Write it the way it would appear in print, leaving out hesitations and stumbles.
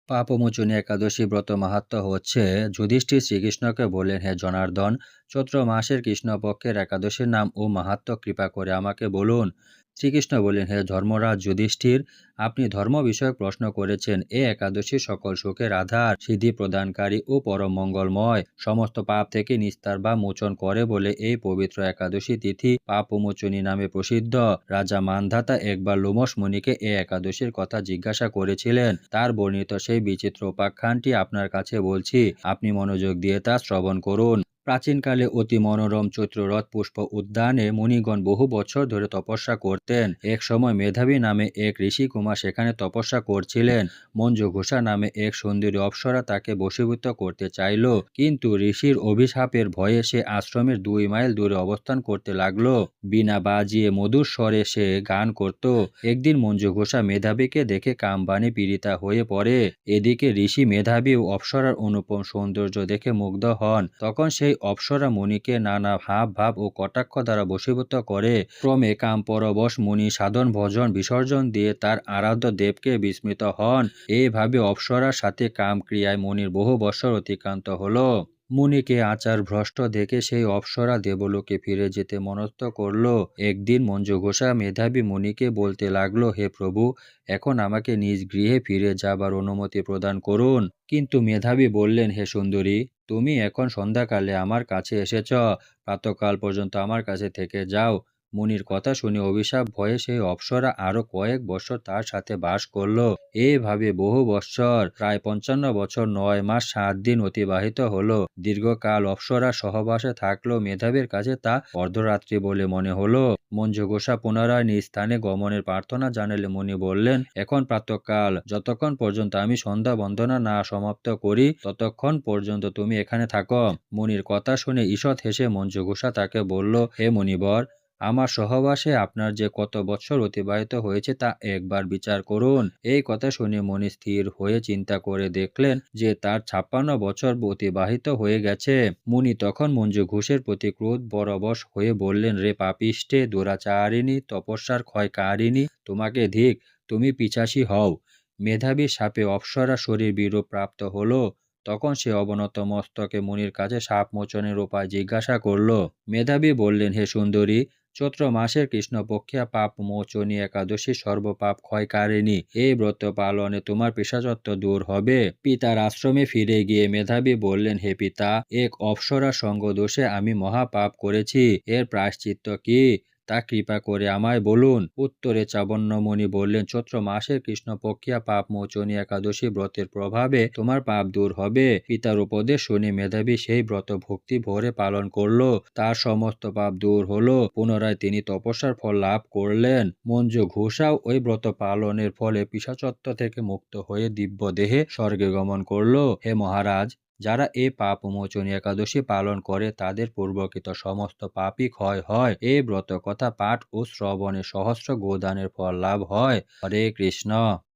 পাপমোচনী একাদশী ব্রত মাহাত্ম্য হচ্ছে, যুধিষ্ঠির শ্রীকৃষ্ণকে বললেন, হে জনার্দন, চৈত্র মাসের কৃষ্ণপক্ষের একাদশীর নাম ও মাহাত্ম্য কৃপা করে আমাকে বলুন। শ্রীকৃষ্ণ বললেন, হে ধর্মরাজ যুধিষ্ঠির, আপনি ধর্ম বিষয়ক প্রশ্ন করেছেন। এ একাদশী সকল সুখের আধার, সিদ্ধি প্রদানকারী ও পরম মঙ্গলময়, সমস্ত পাপ থেকে নিস্তার বা মোচন করে বলে এই পবিত্র একাদশী তিথি পাপমোচনী নামে প্রসিদ্ধ। রাজা মানধাতা একবার লোমশ মুনিকে এ একাদশীর কথা জিজ্ঞাসা করেছিলেন। তার বর্ণিত সেই বিচিত্র উপাখ্যানটি আপনার কাছে বলছি, আপনি মনোযোগ দিয়ে তা শ্রবণ করুন। প্রাচীনকালে অতি মনোরম চৈত্ররথ পুষ্প উদ্যানে মুনিগণ বহু বছর ধরে তপস্যা করতেন। এক সময় মেধাবী নামে এক ঋষি কুমার সেখানে তপস্যা করছিলেন। মঞ্জুঘোষা নামে এক সুন্দরী অপ্সরা তাকে বশীভূত করতে চাইল, কিন্তু ঋষির অভিশাপের ভয়ে সে আশ্রমের 2 মাইল দূরে অবস্থান করতে লাগলো। বীণা বাজিয়ে মধুর স্বরে সে গান করত। একদিন মঞ্জুঘোষা মেধাবীকে দেখে কামবাণে পীড়িতা হয়ে পড়ে। এদিকে ঋষি মেধাবী ও অপ্সরার অনুপম সৌন্দর্য দেখে মুগ্ধ হন। তখন সেই অপ্সরা মুনিকে নানা হাব ভাব ও কটাক্ষ দ্বারা বশীভূত করে। ক্রমে কাম পরবশ মুনি সাধন ভজন বিসর্জন দিয়ে তার আরাধ্য দেবকে বিস্মৃত হন। এইভাবে অপ্সরার সাথে কাম ক্রিয়ায় মুনির বহু বৎসর অতিক্রান্ত হলো। মুনিকে আচার ভ্রষ্ট দেখে সেই অপ্সরা দেবলোকে ফিরে যেতে মনস্থ করল। একদিন মঞ্জুঘোষা মেধাবী মুনিকে বলতে লাগলো, হে প্রভু, এখন আমাকে নিজ গৃহে ফিরে যাবার অনুমতি প্রদান করুন। কিন্তু মেধাবী বললেন, হে সুন্দরী, তুমি এখন সন্ধ্যাকালে আমার কাছে এসেছ, প্রাতকাল পর্যন্ত আমার কাছে থেকে যাও। মুনির কথা শুনে অভিশাপ ভয়ে সেই অপ্সরা আরো কয়েক বছর তার সাথে বাস করল। এইভাবে বহু বৎসর, প্রায় 55 বছর 9 মাস 7 দিন অতিবাহিত হলো। দীর্ঘকাল অপ্সরা সহবাসে থাকলেও মেধাবীর কাছে তা অর্ধরাত্রি বলে মনে হলো। মঞ্জুঘোষা পুনরায় নিজ স্থানে গমনের প্রার্থনা জানালে মুনি বললেন, এখন প্রাতঃকাল, যতক্ষণ পর্যন্ত আমি সন্ধ্যা বন্দনা না সমাপ্ত করি ততক্ষণ পর্যন্ত তুমি এখানে থাকো। মুনির কথা শুনে ঈষৎ হেসে মঞ্জুঘোষা তাকে বলল, হে মুনিবর, আমার সহবাসে আপনার যে কত বৎসর অতিবাহিত হয়েছে তা একবার বিচার করুন। এই কথা শুনে মুনি স্থির হয়ে চিন্তা করে দেখলেন যে তার 56 বছর অতিবাহিত হয়ে গেছে। মুনি তখন মঞ্জুঘোষের প্রতি ক্রোধ বরবশ হয়ে বললেন, রে পাপিষ্ঠে, দুরাচারিণী, তপস্যার ক্ষয়কারিণী, তোমাকে ধিক, তুমি পিশাচী হও। মেধাবী সাপে অপ্সরা শরীর বিরূপ প্রাপ্ত হলো। তখন সে অবনত মস্তকে মুনির কাছে সাপ মোচনের উপায় জিজ্ঞাসা করল। মেধাবী বললেন, হে সুন্দরী, চৈত্র মাসের কৃষ্ণপক্ষিয়া পাপ মোচনী একাদশী সর্বপাপ ক্ষয়কারিণী। এই ব্রত পালনে তোমার পিশাচত্ব দূর হবে। পিতার আশ্রমে ফিরে গিয়ে মেধাবী বললেন, হে পিতা, এক অপ্সরা সঙ্গ দোষে আমি মহাপাপ করেছি। এর প্রায়শ্চিত্ত কি, তা কৃপা করে আমায় বলুন। উত্তরে চাবণ্যমণি বললেন, চৈত্র মাসের কৃষ্ণপক্ষিয়া পাপ মোচনী একাদশী ব্রতের প্রভাবে তোমার পাপ দূর হবে। পিতার উপদেশ শুনে মেধাবী সেই ব্রত ভক্তি ভরে পালন করল। তার সমস্ত পাপ দূর হলো। পুনরায় তিনি তপস্যার ফল লাভ করলেন। মঞ্জুঘোষাও ওই ব্রত পালনের ফলে পিশাচত্ব থেকে মুক্ত হয়ে দিব্য দেহে স্বর্গে গমন করল। হে মহারাজ, যারা এই পাপ মোচনী একাদশী পালন করে তাদের পূর্বকৃত সমস্ত পাপই ক্ষয় হয়। এই ব্রত কথা পাঠ ও শ্রবণে সহস্র গোদানের ফল লাভ হয়। হরে কৃষ্ণ।